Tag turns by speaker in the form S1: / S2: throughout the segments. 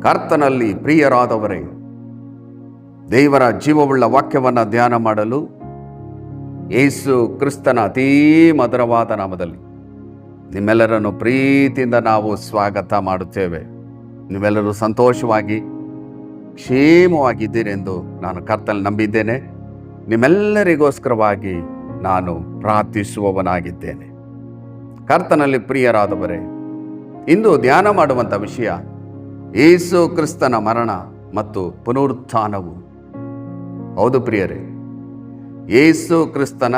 S1: ಕರ್ತನಲ್ಲಿ ಪ್ರಿಯರಾದವರೇ, ದೇವರ ಜೀವವುಳ್ಳ ವಾಕ್ಯವನ್ನು ಧ್ಯಾನ ಮಾಡಲು ಯೇಸು ಕ್ರಿಸ್ತನ ಅತೀ ಮಧುರವಾದ ನಾಮದಲ್ಲಿ ನಿಮ್ಮೆಲ್ಲರನ್ನು ಪ್ರೀತಿಯಿಂದ ನಾವು ಸ್ವಾಗತ ಮಾಡುತ್ತೇವೆ. ನೀವೆಲ್ಲರೂ ಸಂತೋಷವಾಗಿ ಕ್ಷೇಮವಾಗಿದ್ದೀರೆಂದು ನಾನು ಕರ್ತನಲ್ಲಿ ನಂಬಿದ್ದೇನೆ. ನಿಮ್ಮೆಲ್ಲರಿಗೋಸ್ಕರವಾಗಿ ನಾನು ಪ್ರಾರ್ಥಿಸುವವನಾಗಿದ್ದೇನೆ. ಕರ್ತನಲ್ಲಿ ಪ್ರಿಯರಾದವರೇ, ಇಂದು ಧ್ಯಾನ ಮಾಡುವಂಥ ವಿಷಯ ಯೇಸು ಕ್ರಿಸ್ತನ ಮರಣ ಮತ್ತು ಪುನರುತ್ಥಾನವು. ಹೌದು ಪ್ರಿಯರೇ, ಯೇಸು ಕ್ರಿಸ್ತನ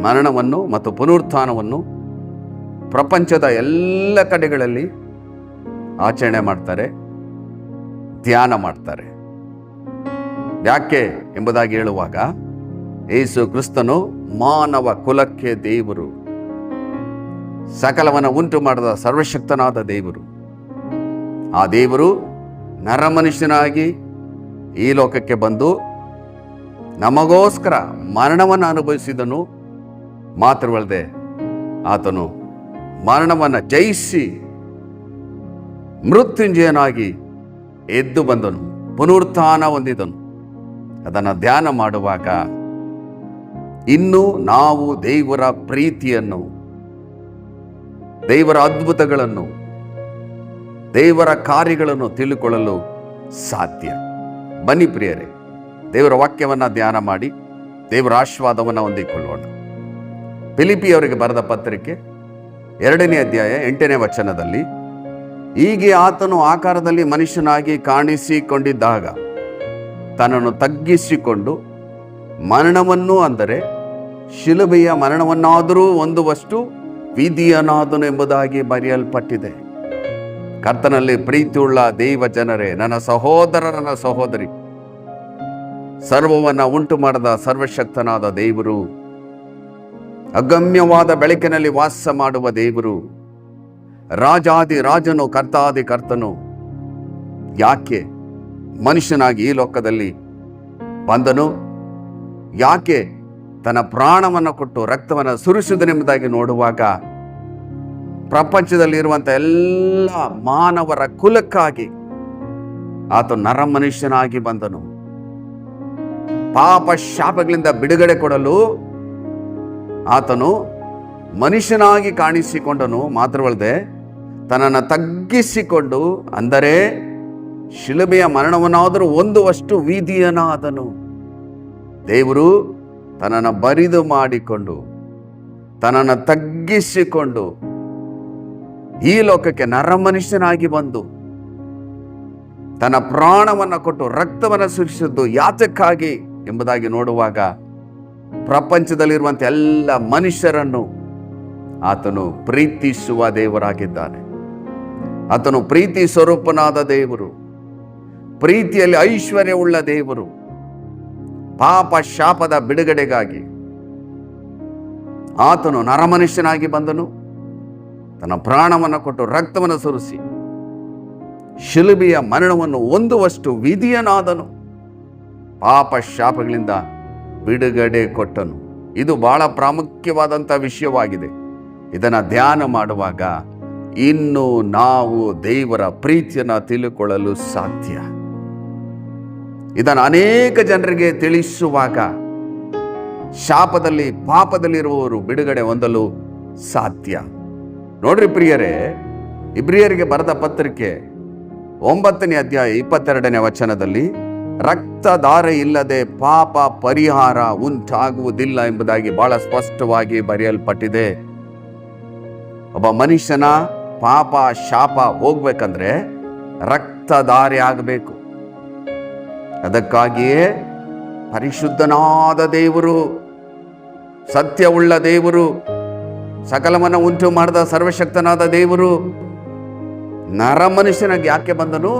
S1: ಮರಣವನ್ನು ಮತ್ತು ಪುನರುತ್ಥಾನವನ್ನು ಪ್ರಪಂಚದ ಎಲ್ಲ ಕಡೆಗಳಲ್ಲಿ ಆಚರಣೆ ಮಾಡ್ತಾರೆ, ಧ್ಯಾನ ಮಾಡ್ತಾರೆ. ಯಾಕೆ ಎಂಬುದಾಗಿ ಹೇಳುವಾಗ, ಯೇಸು ಕ್ರಿಸ್ತನು ಮಾನವ ಕುಲಕ್ಕೆ ದೇವರು, ಸಕಲವನ್ನು ಉಂಟು ಮಾಡಿದ ಸರ್ವಶಕ್ತನಾದ ದೇವರು. ಆ ದೇವರು ನರಮನುಷ್ಯನಾಗಿ ಈ ಲೋಕಕ್ಕೆ ಬಂದು ನಮಗೋಸ್ಕರ ಮರಣವನ್ನು ಅನುಭವಿಸಿದನು. ಮಾತ್ರವಲ್ಲದೆ ಆತನು ಮರಣವನ್ನು ಜಯಿಸಿ ಮೃತ್ಯುಂಜಯನಾಗಿ ಎದ್ದು ಬಂದನು, ಪುನರುತ್ಥಾನ ಹೊಂದಿದನು. ಅದನ್ನು ಧ್ಯಾನ ಮಾಡುವಾಗ ಇನ್ನು ನಾವು ದೇವರ ಪ್ರೀತಿಯನ್ನು, ದೇವರ ಅದ್ಭುತಗಳನ್ನು, ದೇವರ ಕಾರ್ಯಗಳನ್ನು ತಿಳಿದುಕೊಳ್ಳಲು ಸಾಧ್ಯ. ಬನ್ನಿ ಪ್ರಿಯರೇ, ದೇವರ ವಾಕ್ಯವನ್ನು ಧ್ಯಾನ ಮಾಡಿ ದೇವರ ಆಶೀರ್ವಾದವನ್ನು ಹೊಂದಿಕೊಳ್ಳೋಣ. ಫಿಲಿಪ್ಪಿಯವರಿಗೆ ಬರೆದ ಪತ್ರಿಕೆ 2ನೇ ಅಧ್ಯಾಯ 8ನೇ ವಚನದಲ್ಲಿ, ಹೀಗೆ ಆತನು ಆಕಾರದಲ್ಲಿ ಮನುಷ್ಯನಾಗಿ ಕಾಣಿಸಿಕೊಂಡಿದ್ದಾಗ ತನ್ನನ್ನು ತಗ್ಗಿಸಿಕೊಂಡು ಮರಣವನ್ನು, ಅಂದರೆ ಶಿಲುಬೆಯ ಮರಣವನ್ನಾದರೂ ಹೊಂದುವಷ್ಟು ವಿಧಿಯನಾದನು ಎಂಬುದಾಗಿ ಬರೆಯಲ್ಪಟ್ಟಿದೆ. ಕರ್ತನಲ್ಲಿ ಪ್ರೀತಿಯುಳ್ಳ ದೈವ ಜನರೇ, ನನ್ನ ಸಹೋದರ, ನನ್ನ ಸಹೋದರಿ, ಸರ್ವವನ್ನು ಉಂಟು ಮಾಡಿದ ಸರ್ವಶಕ್ತನಾದ ದೇವರು, ಅಗಮ್ಯವಾದ ಬೆಳಕಿನಲ್ಲಿ ವಾಸ ಮಾಡುವ ದೇವರು, ರಾಜಾದಿ ರಾಜನು, ಕರ್ತಾದಿ ಕರ್ತನು ಯಾಕೆ ಮನುಷ್ಯನಾಗಿ ಈ ಲೋಕದಲ್ಲಿ ಬಂದನು? ಯಾಕೆ ತನ್ನ ಪ್ರಾಣವನ್ನು ಕೊಟ್ಟು ರಕ್ತವನ್ನು ಸುರಿಸುವುದನೆಂಬುದಾಗಿ ನೋಡುವಾಗ, ಪ್ರಪಂಚದಲ್ಲಿರುವಂಥ ಎಲ್ಲ ಮಾನವರ ಕುಲಕ್ಕಾಗಿ ಆತ ನರ ಮನುಷ್ಯನಾಗಿ ಬಂದನು. ಪಾಪ ಶಾಪಗಳಿಂದ ಬಿಡುಗಡೆ ಕೊಡಲು ಆತನು ಮನುಷ್ಯನಾಗಿ ಕಾಣಿಸಿಕೊಂಡನು. ಮಾತ್ರವಲ್ಲದೆ ತನ್ನನ್ನು ತಗ್ಗಿಸಿಕೊಂಡು, ಅಂದರೆ ಶಿಲುಬೆಯ ಮರಣವನ್ನಾದರೂ ಹೊಂದುವಷ್ಟು ವಿಧಿಯನಾದನು. ದೇವರು ತನ್ನನ್ನು ಬರಿದು ಮಾಡಿಕೊಂಡು, ತನ್ನನ್ನು ತಗ್ಗಿಸಿಕೊಂಡು ಈ ಲೋಕಕ್ಕೆ ನರಮನುಷ್ಯನಾಗಿ ಬಂದು ತನ್ನ ಪ್ರಾಣವನ್ನು ಕೊಟ್ಟು ರಕ್ತವನ್ನು ಸುರಿಸಿದ್ದು ಯಾತಕ್ಕಾಗಿ ಎಂಬುದಾಗಿ ನೋಡುವಾಗ, ಪ್ರಪಂಚದಲ್ಲಿರುವಂಥ ಎಲ್ಲ ಮನುಷ್ಯರನ್ನು ಆತನು ಪ್ರೀತಿಸುವ ದೇವರಾಗಿದ್ದಾನೆ. ಆತನು ಪ್ರೀತಿ ಸ್ವರೂಪನಾದ ದೇವರು, ಪ್ರೀತಿಯಲ್ಲಿ ಐಶ್ವರ್ಯವುಳ್ಳ ದೇವರು. ಪಾಪ ಶಾಪದ ಬಿಡುಗಡೆಗಾಗಿ ಆತನು ನರಮನುಷ್ಯನಾಗಿ ಬಂದನು, ತನ್ನ ಪ್ರಾಣವನ್ನು ಕೊಟ್ಟು ರಕ್ತವನ್ನು ಸುರಿಸಿ ಶಿಲುಬೆಯ ಮರಣವನ್ನು ಹೊಂದುವಷ್ಟು ವಿಧಿಯನಾದನು. ಪಾಪ ಶಾಪಗಳಿಂದ ಬಿಡುಗಡೆ ಕೊಟ್ಟನು. ಇದು ಬಹಳ ಪ್ರಾಮುಖ್ಯವಾದಂಥ ವಿಷಯವಾಗಿದೆ. ಇದನ್ನು ಧ್ಯಾನ ಮಾಡುವಾಗ ಇನ್ನು ನಾವು ದೇವರ ಪ್ರೀತಿಯನ್ನು ತಿಳಿದುಕೊಳ್ಳಲು ಸಾಧ್ಯ. ಇದನ್ನು ಅನೇಕ ಜನರಿಗೆ ತಿಳಿಸುವಾಗ ಶಾಪದಲ್ಲಿ, ಪಾಪದಲ್ಲಿರುವವರು ಬಿಡುಗಡೆ ಹೊಂದಲು ಸಾಧ್ಯ. ನೋಡ್ರಿ ಪ್ರಿಯರೇ, ಇಬ್ರಿಯರಿಗೆ ಬರೆದ ಪತ್ರಿಕೆ 9ನೇ ಅಧ್ಯಾಯ 22ನೇ ವಚನದಲ್ಲಿ, ರಕ್ತಧಾರೆ ಇಲ್ಲದೆ ಪಾಪ ಪರಿಹಾರ ಉಂಟಾಗುವುದಿಲ್ಲ ಎಂಬುದಾಗಿ ಬಹಳ ಸ್ಪಷ್ಟವಾಗಿ ಬರೆಯಲ್ಪಟ್ಟಿದೆ. ಒಬ್ಬ ಮನುಷ್ಯನ ಪಾಪ ಶಾಪ ಹೋಗ್ಬೇಕಂದ್ರೆ ರಕ್ತಧಾರೆ ಆಗಬೇಕು. ಅದಕ್ಕಾಗಿಯೇ ಪರಿಶುದ್ಧನಾದ ದೇವರು, ಸತ್ಯವುಳ್ಳ ದೇವರು, ಸಕಲವನ್ನು ಉಂಟು ಮಾಡಿದ ಸರ್ವಶಕ್ತನಾದ ದೇವರು ನರಮನುಷ್ಯನಾಗಿ ಯಾಕೆ ಬಂದನು?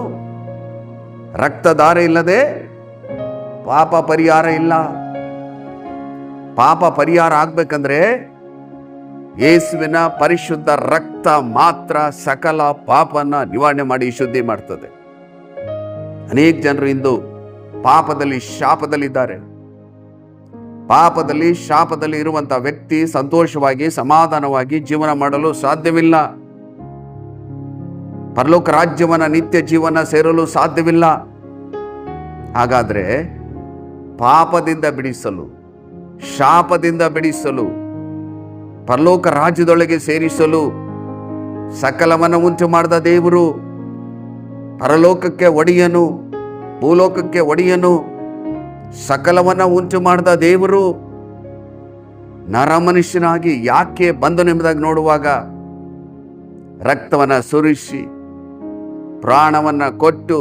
S1: ರಕ್ತಧಾರೆ ಇಲ್ಲದೆ ಪಾಪ ಪರಿಹಾರ ಇಲ್ಲ. ಪಾಪ ಪರಿಹಾರ ಆಗ್ಬೇಕಂದ್ರೆ ಯೇಸುವಿನ ಪರಿಶುದ್ಧ ರಕ್ತ ಮಾತ್ರ ಸಕಲ ಪಾಪನ ನಿವಾರಣೆ ಮಾಡಿ ಶುದ್ಧಿ ಮಾಡ್ತದೆ. ಅನೇಕ ಜನರು ಇಂದು ಪಾಪದಲ್ಲಿ, ಶಾಪದಲ್ಲಿದ್ದಾರೆ. ಪಾಪದಲ್ಲಿ, ಶಾಪದಲ್ಲಿ ಇರುವಂಥ ವ್ಯಕ್ತಿ ಸಂತೋಷವಾಗಿ, ಸಮಾಧಾನವಾಗಿ ಜೀವನ ಮಾಡಲು ಸಾಧ್ಯವಿಲ್ಲ. ಪರಲೋಕ ರಾಜ್ಯವನ್ನ, ನಿತ್ಯ ಜೀವನ ಸೇರಲು ಸಾಧ್ಯವಿಲ್ಲ. ಹಾಗಾದ್ರೆ ಪಾಪದಿಂದ ಬಿಡಿಸಲು, ಶಾಪದಿಂದ ಬಿಡಿಸಲು, ಪರಲೋಕ ರಾಜ್ಯದೊಳಗೆ ಸೇರಿಸಲು ಸಕಲವನ್ನು ಉಂಟು ಮಾಡಿದ ದೇವರು, ಪರಲೋಕಕ್ಕೆ ಒಡೆಯನು, ಭೂಲೋಕಕ್ಕೆ ಒಡೆಯನು, ಸಕಲವನ್ನ ಉಂಟು ಮಾಡಿದ ದೇವರು ನರಮನುಷ್ಯನಾಗಿ ಯಾಕೆ ಬಂದನು ಎಂಬುದಾಗಿ ನೋಡುವಾಗ, ರಕ್ತವನ್ನ ಸುರಿಸಿ ಪ್ರಾಣವನ್ನ ಕೊಟ್ಟು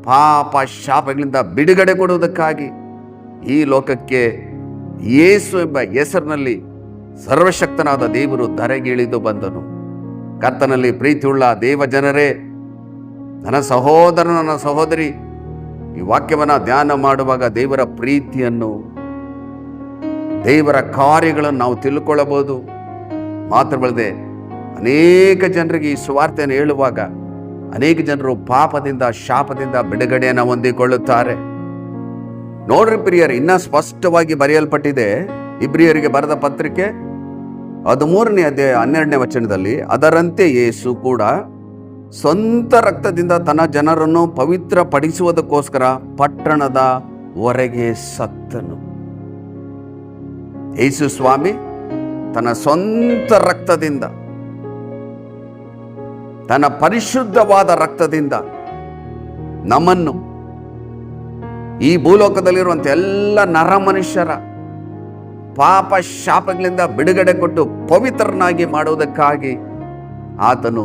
S1: ಪಾಪ ಶಾಪಗಳಿಂದ ಬಿಡುಗಡೆ ಕೊಡುವುದಕ್ಕಾಗಿ ಈ ಲೋಕಕ್ಕೆ ಯೇಸು ಎಂಬ ಹೆಸರಿನಲ್ಲಿ ಸರ್ವಶಕ್ತನಾದ ದೇವರು ಧರೆಗಿಳಿದು ಬಂದನು. ಕರ್ತನಲ್ಲಿ ಪ್ರೀತಿಯುಳ್ಳ ದೇವ ಜನರೇ, ನನ್ನ ಸಹೋದರ, ನನ್ನ ಸಹೋದರಿ, ಈ ವಾಕ್ಯವನ್ನು ಧ್ಯಾನ ಮಾಡುವಾಗ ದೇವರ ಪ್ರೀತಿಯನ್ನು, ದೇವರ ಕಾರ್ಯಗಳನ್ನು ನಾವು ತಿಳ್ಕೊಳ್ಳಬಹುದು. ಮಾತ್ರವಲ್ಲದೆ ಅನೇಕ ಜನರಿಗೆ ಈ ಸುವಾರ್ತೆಯನ್ನು ಹೇಳುವಾಗ ಅನೇಕ ಜನರು ಪಾಪದಿಂದ, ಶಾಪದಿಂದ ಬಿಡುಗಡೆಯನ್ನು ಹೊಂದಿಕೊಳ್ಳುತ್ತಾರೆ. ನೋಡ್ರಿ ಪ್ರಿಯರೇ, ಇನ್ನ ಸ್ಪಷ್ಟವಾಗಿ ಬರೆಯಲ್ಪಟ್ಟಿದೆ ಇಬ್ರಿಯರಿಗೆ ಬರೆದ ಪತ್ರಿಕೆ 13ನೇ ಅಧ್ಯಾಯ 12ನೇ ವಚನದಲ್ಲಿ, ಅದರಂತೆ ಯೇಸು ಕೂಡ ಸ್ವಂತ ರಕ್ತದಿಂದ ತನ್ನ ಜನರನ್ನು ಪವಿತ್ರ ಪಡಿಸುವುದಕ್ಕೋಸ್ಕರ ಪಟ್ಟಣದ ಹೊರಗೆ ಸತ್ತನು. ಯೇಸು ಸ್ವಾಮಿ ತನ್ನ ಸ್ವಂತ ರಕ್ತದಿಂದ, ತನ್ನ ಪರಿಶುದ್ಧವಾದ ರಕ್ತದಿಂದ ನಮ್ಮನ್ನು, ಈ ಭೂಲೋಕದಲ್ಲಿರುವಂಥ ಎಲ್ಲ ನರಮನುಷ್ಯರ ಪಾಪ ಶಾಪಗಳಿಂದ ಬಿಡುಗಡೆ ಕೊಟ್ಟು ಪವಿತ್ರನಾಗಿ ಮಾಡುವುದಕ್ಕಾಗಿ ಆತನು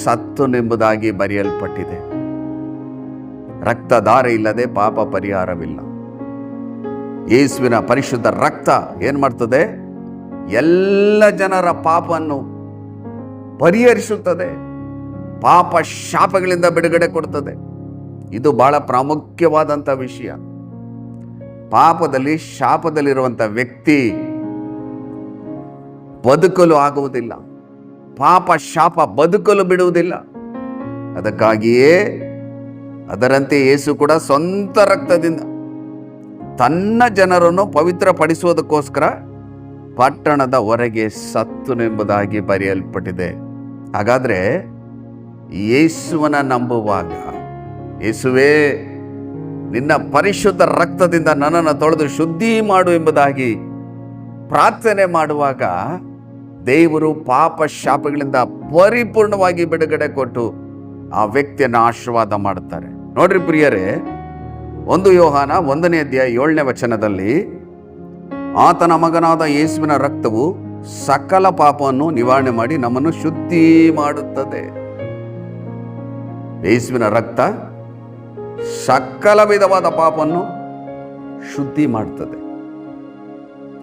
S1: ಸತ್ತನೆಂಬುದಾಗಿ ಬರೆಯಲ್ಪಟ್ಟಿದೆ. ರಕ್ತಧಾರೆ ಇಲ್ಲದೆ ಪಾಪ ಪರಿಹಾರವಿಲ್ಲ. ಯೇಸುವಿನ ಪರಿಶುದ್ಧ ರಕ್ತ ಏನ್ ಮಾಡ್ತದೆ? ಎಲ್ಲ ಜನರ ಪಾಪವನ್ನು ಪರಿಹರಿಸುತ್ತದೆ, ಪಾಪ ಶಾಪಗಳಿಂದ ಬಿಡುಗಡೆ ಕೊಡುತ್ತದೆ. ಇದು ಬಹಳ ಪ್ರಾಮುಖ್ಯವಾದಂಥ ವಿಷಯ. ಪಾಪದಲ್ಲಿ, ಶಾಪದಲ್ಲಿರುವಂಥ ವ್ಯಕ್ತಿ ಬದುಕಲು ಆಗುವುದಿಲ್ಲ. ಪಾಪ ಶಾಪ ಬದುಕಲು ಬಿಡುವುದಿಲ್ಲ. ಅದಕ್ಕಾಗಿಯೇ ಅದರಂತೆ ಯೇಸು ಕೂಡ ಸ್ವಂತ ರಕ್ತದಿಂದ ತನ್ನ ಜನರನ್ನು ಪವಿತ್ರ ಪಡಿಸುವುದಕ್ಕೋಸ್ಕರ ಪಟ್ಟಣದ ಹೊರಗೆ ಸತ್ತನೆಂಬುದಾಗಿ ಬರೆಯಲ್ಪಟ್ಟಿದೆ. ಹಾಗಾದ್ರೆ ಯೇಸುವನ ನಂಬುವಾಗ, ಯೇಸುವೇ ನಿನ್ನ ಪರಿಶುದ್ಧ ರಕ್ತದಿಂದ ನನ್ನನ್ನು ತೊಳೆದು ಶುದ್ಧಿ ಮಾಡು ಎಂಬುದಾಗಿ ಪ್ರಾರ್ಥನೆ ಮಾಡುವಾಗ ದೇವರು ಪಾಪ ಶಾಪಗಳಿಂದ ಪರಿಪೂರ್ಣವಾಗಿ ಬಿಡುಗಡೆ ಕೊಟ್ಟು ಆ ವ್ಯಕ್ತಿಯನ್ನು ಆಶೀರ್ವಾದ ಮಾಡುತ್ತಾರೆ. ನೋಡ್ರಿ ಪ್ರಿಯರೇ, 1 ಯೋಹಾನ 1ನೇ ಅಧ್ಯಾಯ 7ನೇ ವಚನದಲ್ಲಿ, ಆತನ ಮಗನಾದ ಯೇಸುವಿನ ರಕ್ತವು ಸಕಲ ಪಾಪವನ್ನು ನಿವಾರಣೆ ಮಾಡಿ ನಮ್ಮನ್ನು ಶುದ್ಧಿ ಮಾಡುತ್ತದೆ. ಯೇಸುವಿನ ರಕ್ತ ಸಕಲ ವಿಧವಾದ ಪಾಪವನ್ನು ಶುದ್ಧಿ ಮಾಡುತ್ತದೆ.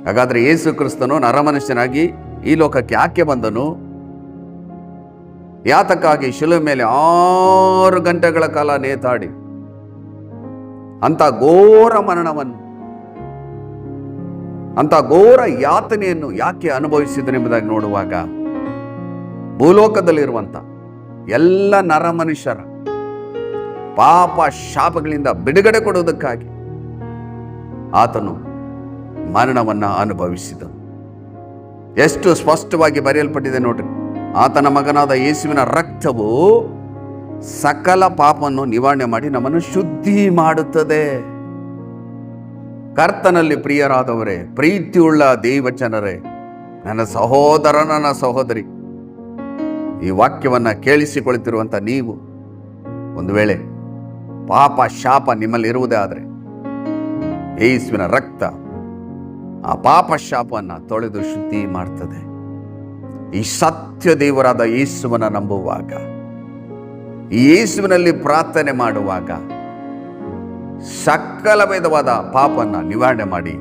S1: ಹಾಗಾದ್ರೆ ಯೇಸು ಕ್ರಿಸ್ತನು ನರಮನುಷ್ಯನಾಗಿ ಈ ಲೋಕಕ್ಕೆ ಯಾಕೆ ಬಂದನು? ಯಾತಕ್ಕಾಗಿ ಶಿಲುಬೆ ಮೇಲೆ 6 ಗಂಟೆಗಳ ಕಾಲ ನೇತಾಡಿ ಅಂತ ಘೋರ ಮರಣವನ್ನು, ಅಂತ ಘೋರ ಯಾತನೆಯನ್ನು ಯಾಕೆ ಅನುಭವಿಸಿದನೆಂಬುದಾಗಿ ನೋಡುವಾಗ, ಭೂಲೋಕದಲ್ಲಿರುವಂಥ ಎಲ್ಲ ನರಮನುಷ್ಯರ ಪಾಪ ಶಾಪಗಳಿಂದ ಬಿಡುಗಡೆ ಕೊಡುವುದಕ್ಕಾಗಿ ಆತನು ಮರಣವನ್ನು ಅನುಭವಿಸಿದನು. ಎಷ್ಟು ಸ್ಪಷ್ಟವಾಗಿ ಬರೆಯಲ್ಪಟ್ಟಿದೆ ನೋಡ್ರಿ. ಆತನ ಮಗನಾದ ಯೇಸುವಿನ ರಕ್ತವು ಸಕಲ ಪಾಪವನ್ನು ನಿವಾರಣೆ ಮಾಡಿ ನಮ್ಮನ್ನು ಶುದ್ಧಿ ಮಾಡುತ್ತದೆ. ಕರ್ತನಲ್ಲಿ ಪ್ರಿಯರಾದವರೇ, ಪ್ರೀತಿಯುಳ್ಳ ದೇವಜನರೇ, ನನ್ನ ಸಹೋದರ, ನನ್ನ ಸಹೋದರಿ, ಈ ವಾಕ್ಯವನ್ನ ಕೇಳಿಸಿಕೊಳ್ಳುತ್ತಿರುವಂತ ನೀವು ಒಂದು ವೇಳೆ ಪಾಪ ಶಾಪ ನಿಮ್ಮಲ್ಲಿ ಇರುವುದೇ ಆದರೆ ಯೇಸುವಿನ ರಕ್ತ ಆ ಪಾಪ ಶಾಪವನ್ನು ತೊಳೆದು ಶುದ್ಧಿ ಮಾಡ್ತದೆ. ಈ ಸತ್ಯ ದೇವರಾದ ಯೇಸುವನ್ನ ನಂಬುವಾಗ, ಈ ಯೇಸುವಿನಲ್ಲಿ ಪ್ರಾರ್ಥನೆ ಮಾಡುವಾಗ ಸಕಲ ವಿಧವಾದ ಪಾಪನ್ನ ನಿವಾರಣೆ ಮಾಡಿ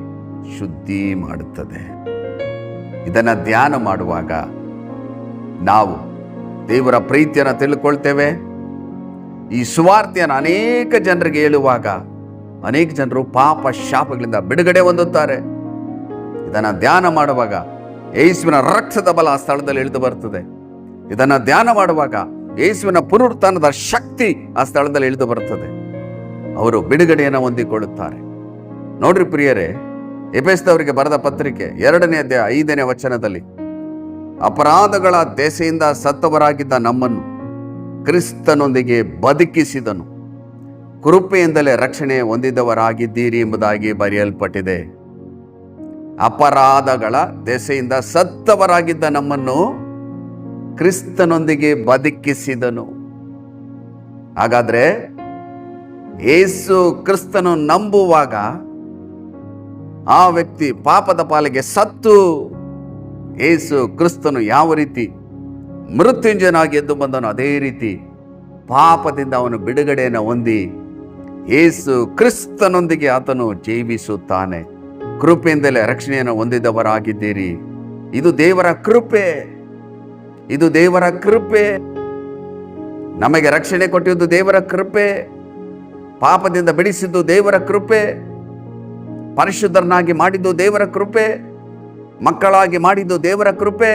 S1: ಶುದ್ಧಿ ಮಾಡುತ್ತದೆ. ಇದನ್ನ ಧ್ಯಾನ ಮಾಡುವಾಗ ನಾವು ದೇವರ ಪ್ರೀತಿಯನ್ನು ತಿಳ್ಕೊಳ್ತೇವೆ. ಈ ಸುವಾರ್ತೆಯನ್ನು ಅನೇಕ ಜನರಿಗೆ ಹೇಳುವಾಗ ಅನೇಕ ಜನರು ಪಾಪ ಶಾಪಗಳಿಂದ ಬಿಡುಗಡೆ ಹೊಂದುತ್ತಾರೆ. ಇದನ್ನು ಧ್ಯಾನ ಮಾಡುವಾಗ ಯೇಸುವಿನ ರಕ್ತದ ಬಲ ಆ ಸ್ಥಳದಲ್ಲಿ ಇಳಿದು ಬರ್ತದೆ. ಇದನ್ನು ಧ್ಯಾನ ಮಾಡುವಾಗ ಯೇಸುವಿನ ಪುನರುತ್ಥಾನದ ಶಕ್ತಿ ಆ ಸ್ಥಳದಲ್ಲಿ ಇಳಿದು ಬರ್ತದೆ. ಅವರು ಬಿಡುಗಡೆಯನ್ನು ಹೊಂದಿಕೊಳ್ಳುತ್ತಾರೆ. ನೋಡ್ರಿ ಪ್ರಿಯರೇ, ಎಫೆಸದವರಿಗೆ ಬರೆದ ಪತ್ರಿಕೆ 2ನೇ ಅಧ್ಯಾಯ 5ನೇ ವಚನದಲ್ಲಿ, ಅಪರಾಧಗಳ ದೆಸೆಯಿಂದ ಸತ್ತವರಾಗಿದ್ದ ನಮ್ಮನ್ನು ಕ್ರಿಸ್ತನೊಂದಿಗೆ ಬದುಕಿಸಿದನು. ಕೃಪೆಯಿಂದಲೇ ರಕ್ಷಣೆ ಹೊಂದಿದವರಾಗಿದ್ದೀರಿ ಎಂಬುದಾಗಿ ಬರೆಯಲ್ಪಟ್ಟಿದೆ. ಅಪರಾಧಗಳ ದೆಸೆಯಿಂದ ಸತ್ತವರಾಗಿದ್ದ ನಮ್ಮನ್ನು ಕ್ರಿಸ್ತನೊಂದಿಗೆ ಬದುಕಿಸಿದನು. ಹಾಗಾದ್ರೆ ಯೇಸು ಕ್ರಿಸ್ತನು ನಂಬುವಾಗ ಆ ವ್ಯಕ್ತಿ ಪಾಪದ ಪಾಲಿಗೆ ಸತ್ತು ಯೇಸು ಕ್ರಿಸ್ತನು ಯಾವ ರೀತಿ ಮೃತ್ಯುಂಜಯನಾಗಿ ಎದ್ದು ಬಂದನು, ಅದೇ ರೀತಿ ಪಾಪದಿಂದ ಅವನು ಬಿಡುಗಡೆಯನ್ನು ಹೊಂದಿ ಯೇಸು ಕ್ರಿಸ್ತನೊಂದಿಗೆ ಆತನು ಜೀವಿಸುತ್ತಾನೆ. ಕೃಪೆಯಿಂದಲೇ ರಕ್ಷಣೆಯನ್ನು ಹೊಂದಿದವರಾಗಿದ್ದೀರಿ. ಇದು ದೇವರ ಕೃಪೆ, ಇದು ದೇವರ ಕೃಪೆ. ನಮಗೆ ರಕ್ಷಣೆ ಕೊಟ್ಟಿದ್ದು ದೇವರ ಕೃಪೆ, ಪಾಪದಿಂದ ಬಿಡಿಸಿದ್ದು ದೇವರ ಕೃಪೆ, ಪರಿಶುದ್ಧರನ್ನಾಗಿ ಮಾಡಿದ್ದು ದೇವರ ಕೃಪೆ, ಮಕ್ಕಳಾಗಿ ಮಾಡಿದ್ದು ದೇವರ ಕೃಪೆ,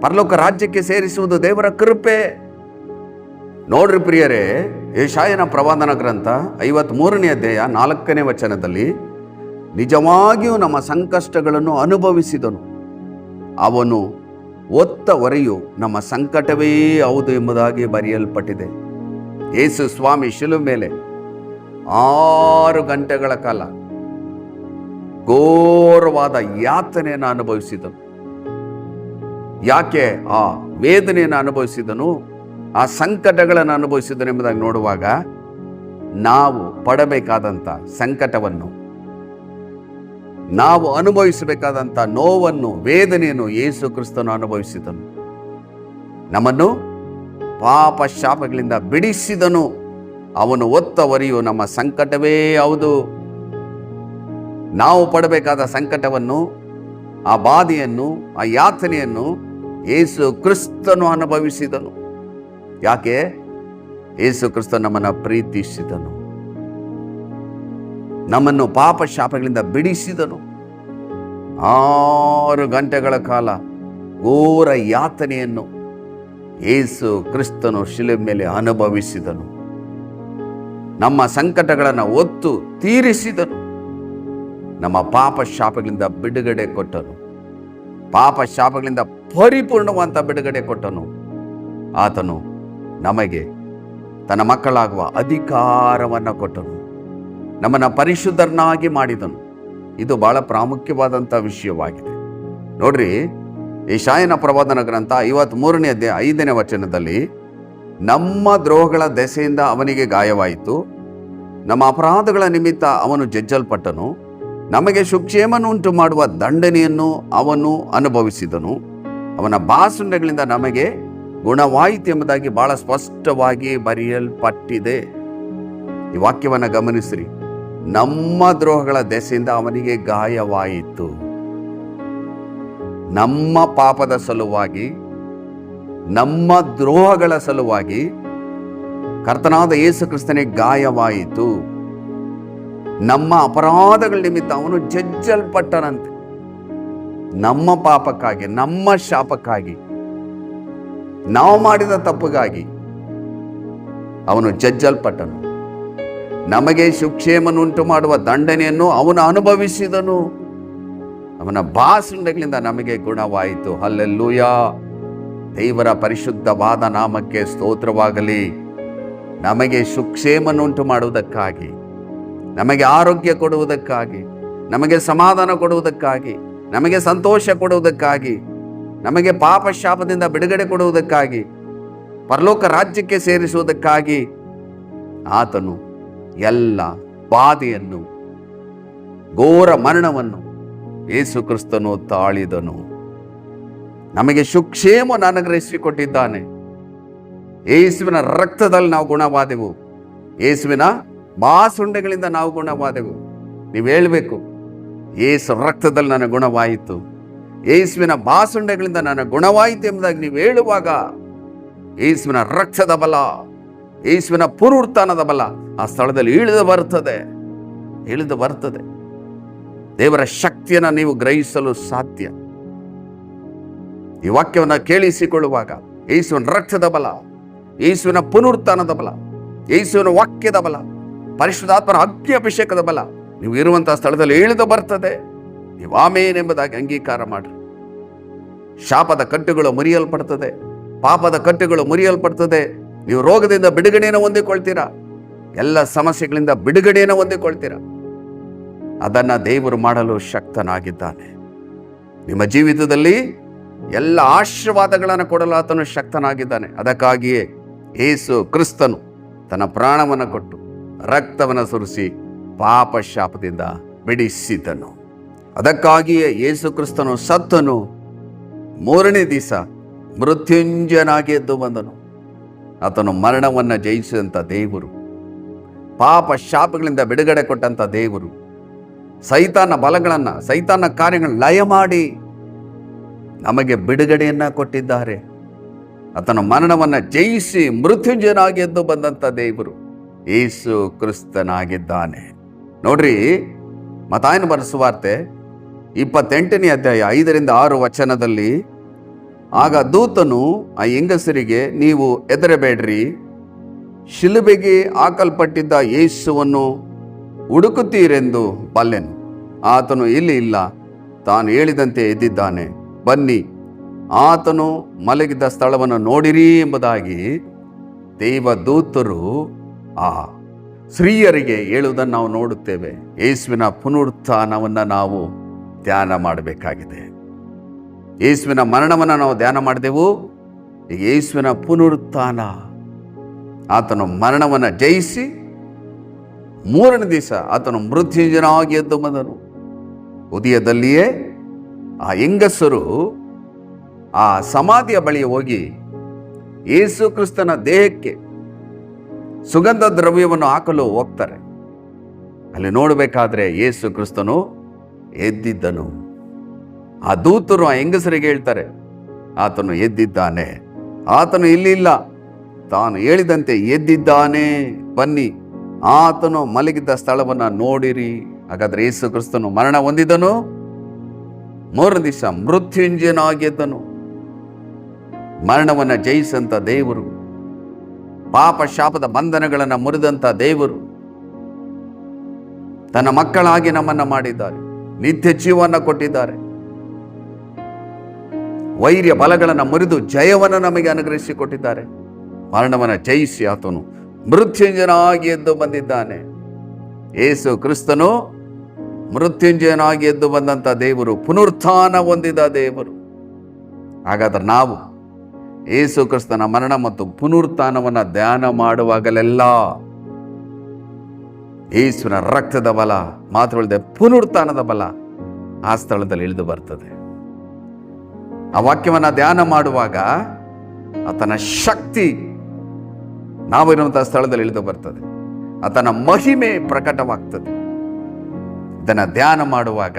S1: ಪರಲೋಕ ರಾಜ್ಯಕ್ಕೆ ಸೇರಿಸುವುದು ದೇವರ ಕೃಪೆ. ನೋಡ್ರಿ ಪ್ರಿಯರೇ, ಯೆಶಾಯನ ಪ್ರವಾದನ ಗ್ರಂಥ 53ನೇ ಅಧ್ಯಾಯ 4ನೇ ವಚನದಲ್ಲಿ ನಿಜವಾಗಿಯೂ ನಮ್ಮ ಸಂಕಷ್ಟಗಳನ್ನು ಅನುಭವಿಸಿದನು, ಅವನು ಒತ್ತ ಹೊರೆಯು ನಮ್ಮ ಸಂಕಟವೇ ಹೌದು ಎಂಬುದಾಗಿ ಬರೆಯಲ್ಪಟ್ಟಿದೆ. ಯೇಸು ಸ್ವಾಮಿ ಶಿಲುಬೆ ಮೇಲೆ 6 ಗಂಟೆಗಳ ಕಾಲ ಘೋರವಾದ ಯಾತನೆಯನ್ನು ಅನುಭವಿಸಿದನು. ಯಾಕೆ ಆ ವೇದನೆಯನ್ನು ಅನುಭವಿಸಿದನು, ಆ ಸಂಕಟಗಳನ್ನು ಅನುಭವಿಸಿದನು ಎಂಬುದಾಗಿ ನೋಡುವಾಗ ನಾವು ಪಡಬೇಕಾದಂಥ ಸಂಕಟವನ್ನು, ನಾವು ಅನುಭವಿಸಬೇಕಾದಂಥ ನೋವನ್ನು, ವೇದನೆಯನ್ನು ಯೇಸು ಕ್ರಿಸ್ತನು ಅನುಭವಿಸಿದನು. ನಮ್ಮನ್ನು ಪಾಪ ಶಾಪಗಳಿಂದ ಬಿಡಿಸಿದನು. ಅವನು ಹೊತ್ತ ಹೊರೆಯು ನಮ್ಮ ಸಂಕಟವೇ ಹೌದು. ನಾವು ಪಡಬೇಕಾದ ಸಂಕಟವನ್ನು, ಆ ಬಾಧೆಯನ್ನು, ಆ ಯಾತನೆಯನ್ನು ಯೇಸು ಕ್ರಿಸ್ತನು ಅನುಭವಿಸಿದನು. ಯಾಕೆ? ಯೇಸು ಕ್ರಿಸ್ತ ನಮ್ಮನ್ನು ಪ್ರೀತಿಸಿದನು, ನಮ್ಮನ್ನು ಪಾಪ ಶಾಪಗಳಿಂದ ಬಿಡಿಸಿದನು. 6 ಗಂಟೆಗಳ ಕಾಲ ಘೋರ ಯಾತನೆಯನ್ನು ಯೇಸು ಕ್ರಿಸ್ತನು ಶಿಲುಬೆ ಮೇಲೆ ಅನುಭವಿಸಿದನು. ನಮ್ಮ ಸಂಕಟಗಳನ್ನು ಹೊತ್ತು ತೀರಿಸಿದನು. ನಮ್ಮ ಪಾಪ ಶಾಪಗಳಿಂದ ಬಿಡುಗಡೆ ಕೊಟ್ಟನು. ಪಾಪ ಶಾಪಗಳಿಂದ ಪರಿಪೂರ್ಣವಂತ ಬಿಡುಗಡೆ ಕೊಟ್ಟನು. ಆತನು ನಮಗೆ ತನ್ನ ಮಕ್ಕಳಾಗುವ ಅಧಿಕಾರವನ್ನು ಕೊಟ್ಟನು. ನಮ್ಮನ್ನು ಪರಿಶುದ್ಧರನ್ನಾಗಿ ಮಾಡಿದನು. ಇದು ಬಹಳ ಪ್ರಾಮುಖ್ಯವಾದಂಥ ವಿಷಯವಾಗಿದೆ. ನೋಡ್ರಿ, ಯೆಶಾಯನ ಪ್ರವಾದನ ಗ್ರಂಥ 53ನೇ ಅಧ್ಯಾಯ 5ನೇ ವಚನದಲ್ಲಿ, ನಮ್ಮ ದ್ರೋಹಗಳ ದೆಸೆಯಿಂದ ಅವನಿಗೆ ಗಾಯವಾಯಿತು, ನಮ್ಮ ಅಪರಾಧಗಳ ನಿಮಿತ್ತ ಅವನು ಜಜ್ಜಲ್ಪಟ್ಟನು, ನಮಗೆ ಸುಕ್ಷೇಮನ್ನುಂಟು ಮಾಡುವ ದಂಡನೆಯನ್ನು ಅವನು ಅನುಭವಿಸಿದನು, ಅವನ ಬಾಸುಂಡೆಗಳಿಂದ ನಮಗೆ ಗುಣವಾಯಿತು ಎಂಬುದಾಗಿ ಬಹಳ ಸ್ಪಷ್ಟವಾಗಿ ಬರೆಯಲ್ಪಟ್ಟಿದೆ. ಈ ವಾಕ್ಯವನ್ನು ಗಮನಿಸ್ರಿ. ನಮ್ಮ ದ್ರೋಹಗಳ ದೆಸೆಯಿಂದ ಅವನಿಗೆ ಗಾಯವಾಯಿತು. ನಮ್ಮ ಪಾಪದ ಸಲುವಾಗಿ, ನಮ್ಮ ದ್ರೋಹಗಳ ಸಲುವಾಗಿ ಕರ್ತನಾದ ಯೇಸು ಕ್ರಿಸ್ತನಿಗೆ ಗಾಯವಾಯಿತು. ನಮ್ಮ ಅಪರಾಧಗಳ ನಿಮಿತ್ತ ಅವನು ಜಜ್ಜಲ್ಪಟ್ಟನಂತೆ. ನಮ್ಮ ಪಾಪಕ್ಕಾಗಿ, ನಮ್ಮ ಶಾಪಕ್ಕಾಗಿ, ನಾವು ಮಾಡಿದ ತಪ್ಪಿಗಾಗಿ ಅವನು ಜಜ್ಜಲ್ಪಟ್ಟನು. ನಮಗೆ ಸುಕ್ಷೇಮನ್ನುಂಟು ಮಾಡುವ ದಂಡನೆಯನ್ನು ಅವನು ಅನುಭವಿಸಿದನು. ಅವನ ಬಾಸುಂಡೆಗಳಿಂದ ನಮಗೆ ಗುಣವಾಯಿತು. ಹಲ್ಲೆಲೂಯಾ. ದೇವರ ಪರಿಶುದ್ಧವಾದ ನಾಮಕ್ಕೆ ಸ್ತೋತ್ರವಾಗಲಿ. ನಮಗೆ ಸುಕ್ಷೇಮನ್ನುಂಟು ಮಾಡುವುದಕ್ಕಾಗಿ, ನಮಗೆ ಆರೋಗ್ಯ ಕೊಡುವುದಕ್ಕಾಗಿ, ನಮಗೆ ಸಮಾಧಾನ ಕೊಡುವುದಕ್ಕಾಗಿ, ನಮಗೆ ಸಂತೋಷ ಕೊಡುವುದಕ್ಕಾಗಿ, ನಮಗೆ ಪಾಪ ಶಾಪದಿಂದ ಬಿಡುಗಡೆ ಕೊಡುವುದಕ್ಕಾಗಿ, ಪರಲೋಕ ರಾಜ್ಯಕ್ಕೆ ಸೇರಿಸುವುದಕ್ಕಾಗಿ ಆತನು ಎಲ್ಲ ಬಾಧೆಯನ್ನು, ಘೋರ ಮರಣವನ್ನು ಯೇಸು ಕ್ರಿಸ್ತನು ತಾಳಿದನು. ನಮಗೆ ಸುಕ್ಷೇಮವನ್ನು ಅನುಗ್ರಹಿಸಿಕೊಟ್ಟಿದ್ದಾನೆ. ಯೇಸುವಿನ ರಕ್ತದಲ್ಲಿ ನಾವು ಗುಣವಾದೆವು. ಯೇಸುವಿನ ಬಾಸುಂಡೆಗಳಿಂದ ನಾವು ಗುಣವಾದೆವು. ನೀವು ಹೇಳಬೇಕು, ಯೇಸು ರಕ್ತದಲ್ಲಿ ನನಗೆ ಗುಣವಾಯಿತು, ಯೇಸುವಿನ ಬಾಸುಂಡೆಗಳಿಂದ ನನಗೆ ಗುಣವಾಯಿತು ಎಂಬುದಾಗಿ ನೀವು ಹೇಳುವಾಗ ಯೇಸುವಿನ ರಕ್ತದ ಬಲ, ಯೇಸುವಿನ ಪುನರುತ್ಥಾನದ ಬಲ ಆ ಸ್ಥಳದಲ್ಲಿ ಇಳಿದು ಬರ್ತದೆ. ದೇವರ ಶಕ್ತಿಯನ್ನು ನೀವು ಗ್ರಹಿಸಲು ಸಾಧ್ಯ. ಈ ವಾಕ್ಯವನ್ನು ಕೇಳಿಸಿಕೊಳ್ಳುವಾಗ ಯೇಸುವಿನ ರಕ್ತದ ಬಲ, ಯೇಸುವಿನ ಪುನರುತ್ಥಾನದ ಬಲ, ಯೇಸುವಿನ ವಾಕ್ಯದ ಬಲ, ಪರಿಶುದ್ಧಾತ್ಮನ ಅಗ್ನಿ ಅಭಿಷೇಕದ ಬಲ ನೀವು ಇರುವಂತಹ ಸ್ಥಳದಲ್ಲಿ ಇಳಿದು ಬರ್ತದೆ. ನೀವು ಆಮೇನ್ ಎಂಬುದಾಗಿ ಅಂಗೀಕಾರ ಮಾಡ್ರಿ. ಶಾಪದ ಕಟ್ಟುಗಳು ಮುರಿಯಲ್ಪಡ್ತದೆ, ಪಾಪದ ಕಟ್ಟುಗಳು ಮುರಿಯಲ್ಪಡ್ತದೆ, ನೀವು ರೋಗದಿಂದ ಬಿಡುಗಡೆಯನ್ನು ಹೊಂದಿಕೊಳ್ತೀರಾ, ಎಲ್ಲ ಸಮಸ್ಯೆಗಳಿಂದ ಬಿಡುಗಡೆಯನ್ನು ಹೊಂದಿಕೊಳ್ತೀರಾ. ಅದನ್ನು ದೇವರು ಮಾಡಲು ಶಕ್ತನಾಗಿದ್ದಾನೆ. ನಿಮ್ಮ ಜೀವಿತದಲ್ಲಿ ಎಲ್ಲ ಆಶೀರ್ವಾದಗಳನ್ನು ಕೊಡಲು ಆತನು ಶಕ್ತನಾಗಿದ್ದಾನೆ. ಅದಕ್ಕಾಗಿಯೇ ಯೇಸು ಕ್ರಿಸ್ತನು ತನ್ನ ಪ್ರಾಣವನ್ನು ಕೊಟ್ಟು ರಕ್ತವನ್ನು ಸುರಿಸಿ ಪಾಪ ಶಾಪದಿಂದ ಬಿಡಿಸಿದನು. ಅದಕ್ಕಾಗಿಯೇ ಯೇಸು ಕ್ರಿಸ್ತನು ಸತ್ತನು, ಮೂರನೇ ದಿವಸ ಮೃತ್ಯುಂಜಯನಾಗಿ ಎದ್ದು ಬಂದನು. ಆತನು ಮರಣವನ್ನು ಜಯಿಸಿದಂಥ ದೇವರು, ಪಾಪ ಶಾಪಗಳಿಂದ ಬಿಡುಗಡೆ ಕೊಟ್ಟಂಥ ದೇವರು, ಸೈತಾನ ಬಲಗಳನ್ನು, ಸೈತಾನ ಕಾರ್ಯಗಳನ್ನು ಲಯ ಮಾಡಿ ನಮಗೆ ಬಿಡುಗಡೆಯನ್ನು ಕೊಟ್ಟಿದ್ದಾರೆ. ಆತನ ಮರಣವನ್ನು ಜಯಿಸಿ ಮೃತ್ಯುಂಜಯನಾಗಿ ಎದ್ದು ಬಂದಂಥ ದೇವರು ಯೇಸು ಕ್ರಿಸ್ತನಾಗಿದ್ದಾನೆ. ನೋಡ್ರಿ, ಮತ್ತಾಯನ ಬರೆದ ಸುವಾರ್ತೆ 28ನೇ ಅಧ್ಯಾಯ 5-6 ವಚನದಲ್ಲಿ, ಆಗ ದೂತನು ಆ ಹೆಂಗಸರಿಗೆ, ನೀವು ಹೆದರಬೇಡ್ರಿ, ಶಿಲುಬೆಗೆ ಹಾಕಲ್ಪಟ್ಟಿದ್ದ ಯೇಸುವನ್ನು ಹುಡುಕುತ್ತೀರೆಂದು ಬಲ್ಲೆನು. ಆತನು ಇಲ್ಲಿ ಇಲ್ಲ, ತಾನು ಹೇಳಿದಂತೆ ಎದ್ದಿದ್ದಾನೆ, ಬನ್ನಿ ಆತನು ಮಲಗಿದ್ದ ಸ್ಥಳವನ್ನು ನೋಡಿರಿ ಎಂಬುದಾಗಿ ದೇವದೂತರು ಆ ಸ್ತ್ರೀಯರಿಗೆ ಹೇಳುವುದನ್ನು ನಾವು ನೋಡುತ್ತೇವೆ. ಯೇಸುವಿನ ಪುನರುತ್ಥಾನವನ್ನು ನಾವು ಧ್ಯಾನ ಮಾಡಬೇಕಾಗಿದೆ. ಯೇಸುವಿನ ಮರಣವನ್ನು ನಾವು ಧ್ಯಾನ ಮಾಡಿದೆವು. ಈಗ ಯೇಸುವಿನ ಪುನರುತ್ಥಾನ, ಆತನು ಮರಣವನ್ನು ಜಯಿಸಿ ಮೂರನೇ ದಿವಸ ಆತನು ಮೃತ್ಯುಂಜಯನಾಗಿ ಎದ್ದು ಬಂದನು. ಉದಯದಲ್ಲಿಯೇ ಆ ಹೆಂಗಸರು ಆ ಸಮಾಧಿಯ ಬಳಿ ಹೋಗಿ ಯೇಸು ಕ್ರಿಸ್ತನ ದೇಹಕ್ಕೆ ಸುಗಂಧ ದ್ರವ್ಯವನ್ನು ಹಾಕಲು ಹೋಗ್ತಾರೆ. ಅಲ್ಲಿ ನೋಡಬೇಕಾದ್ರೆ ಯೇಸು ಕ್ರಿಸ್ತನು ಎದ್ದಿದ್ದನು. ಆ ದೂತರು ಆ ಹೆಂಗಸರಿಗೆ ಹೇಳ್ತಾರೆ, ಆತನು ಎದ್ದಿದ್ದಾನೆ, ಆತನು ಇಲ್ಲಿಲ್ಲ, ತಾನು ಹೇಳಿದಂತೆ ಎದ್ದಿದ್ದಾನೆ, ಬನ್ನಿ ಆತನು ಮಲಗಿದ್ದ ಸ್ಥಳವನ್ನು ನೋಡಿರಿ. ಹಾಗಾದ್ರೆ ಯೇಸು ಕ್ರಿಸ್ತನು ಮರಣ ಹೊಂದಿದನು, ಮೂರನೇ ದಿವಸ ಮೃತ್ಯುಂಜಯನಾಗಿ ಎದ್ದನು. ಮರಣವನ್ನು ಜಯಿಸಂತ ದೇವರು, ಪಾಪ ಶಾಪದ ಬಂಧನಗಳನ್ನು ಮುರಿದಂಥ ದೇವರು ತನ್ನ ಮಕ್ಕಳಾಗಿ ನಮ್ಮನ್ನು ಮಾಡಿದ್ದಾರೆ, ನಿತ್ಯ ಜೀವನ ಕೊಟ್ಟಿದ್ದಾರೆ. ವೈರ್ಯ ಬಲಗಳನ್ನು ಮುರಿದು ಜಯವನ್ನು ನಮಗೆ ಅನುಗ್ರಹಿಸಿಕೊಟ್ಟಿದ್ದಾರೆ. ಮರಣವನ್ನು ಜಯಿಸಿ ಆತನು ಮೃತ್ಯುಂಜಯನಾಗಿ ಎದ್ದು ಬಂದಿದ್ದಾನೆ. ಯೇಸು ಕ್ರಿಸ್ತನು ಮೃತ್ಯುಂಜಯನಾಗಿ ಎದ್ದು ಬಂದಂಥ ದೇವರು, ಪುನರುತ್ಥಾನ ಹೊಂದಿದ ದೇವರು. ಹಾಗಾದ್ರೆ ನಾವು ಯೇಸು ಕ್ರಿಸ್ತನ ಮರಣ ಮತ್ತು ಪುನರುತ್ಥಾನವನ್ನು ಧ್ಯಾನ ಮಾಡುವಾಗಲೆಲ್ಲ ಯೇಸುವಿನ ರಕ್ತದ ಬಲ ಮಾತ್ರವಲ್ಲದೆ ಪುನರುತ್ಥಾನದ ಬಲ ಆ ಸ್ಥಳದಲ್ಲಿ ಇಳಿದು ಬರ್ತದೆ. ಆ ವಾಕ್ಯವನ್ನು ಧ್ಯಾನ ಮಾಡುವಾಗ ಆತನ ಶಕ್ತಿ ನಾವಿರುವಂತಹ ಸ್ಥಳದಲ್ಲಿ ಇಳಿದು ಬರ್ತದೆ, ಆತನ ಮಹಿಮೆ ಪ್ರಕಟವಾಗ್ತದೆ. ಇದನ್ನು ಧ್ಯಾನ ಮಾಡುವಾಗ